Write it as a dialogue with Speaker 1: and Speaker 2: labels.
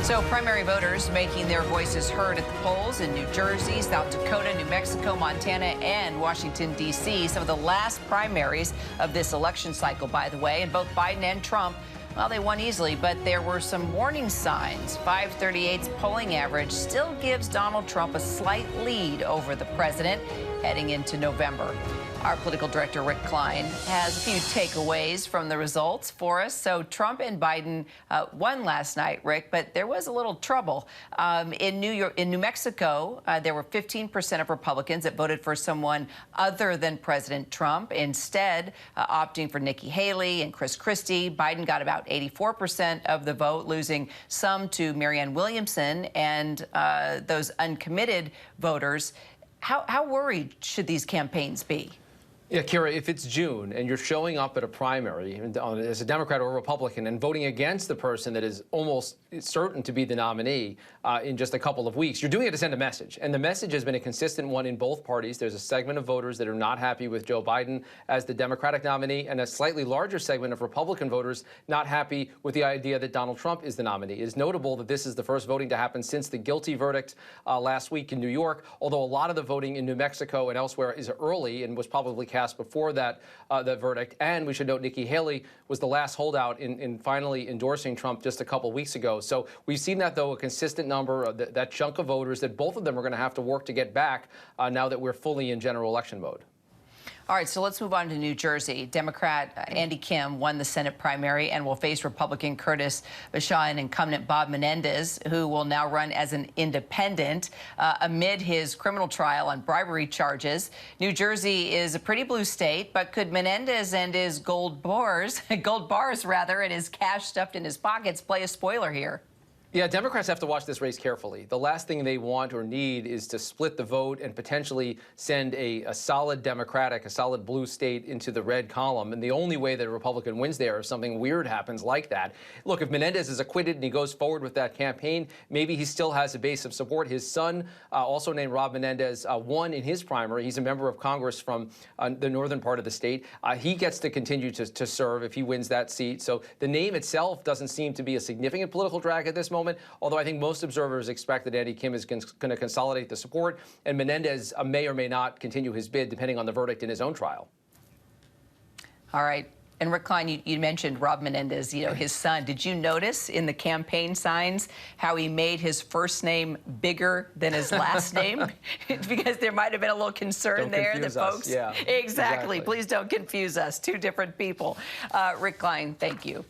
Speaker 1: So primary voters making their voices heard at the polls in New Jersey, South Dakota, New Mexico, Montana, and Washington, D.C. Some of the last primaries of this election cycle, by the way, and both Biden and Trump, well, they won easily, but there were some warning signs. 538's polling average still gives Donald Trump a slight lead over the president heading into November. Our political director, Rick Klein, has a few takeaways from the results for us. So Trump and Biden won last night, Rick, but there was a little trouble. In New Mexico, there were 15% of Republicans that voted for someone other than President Trump, instead opting for Nikki Haley and Chris Christie. Biden got about 84% of the vote, losing some to Marianne Williamson and those uncommitted voters. How worried should these campaigns be?
Speaker 2: Yeah, Kira, if it's June and you're showing up at a primary as a Democrat or a Republican and voting against the person that is almost certain to be the nominee in just a couple of weeks, you're doing it to send a message. And the message has been a consistent one in both parties. There's a segment of voters that are not happy with Joe Biden as the Democratic nominee, and a slightly larger segment of Republican voters not happy with the idea that Donald Trump is the nominee. It is notable that this is the first voting to happen since the guilty verdict last week in New York, although a lot of the voting in New Mexico and elsewhere is early and was probably cast before that the verdict. And we should note Nikki Haley was the last holdout in finally endorsing Trump just a couple weeks ago. So we've seen that, though, a consistent number of that chunk of voters that both of them are going to have to work to get back now that we're fully in general election mode.
Speaker 1: All right, so let's move on to New Jersey. Democrat Andy Kim won the Senate primary and will face Republican Curtis Bashaw and incumbent Bob Menendez, who will now run as an independent amid his criminal trial on bribery charges. New Jersey is a pretty blue state, but could Menendez and his gold bars, and his cash stuffed in his pockets play a spoiler here?
Speaker 2: Yeah, Democrats have to watch this race carefully. The last thing they want or need is to split the vote and potentially send a solid Democratic, a solid blue state into the red column. And the only way that a Republican wins there is something weird happens like that. Look, if Menendez is acquitted and he goes forward with that campaign, maybe he still has a base of support. His son, also named Rob Menendez, won in his primary. He's a member of Congress from the northern part of the state. He gets to continue to serve if he wins that seat. So the name itself doesn't seem to be a significant political drag at this moment. Although I think most observers expect that Andy Kim is going to consolidate the support, and Menendez may or may not continue his bid depending on the verdict in his own trial.
Speaker 1: All right. And Rick Klein, you mentioned Rob Menendez, his son. Did you notice in the campaign signs how he made his first name bigger than his last name? Because there might have been a little concern there that folks...
Speaker 2: Yeah,
Speaker 1: exactly. Please don't confuse us. Two different people. Rick Klein, thank you.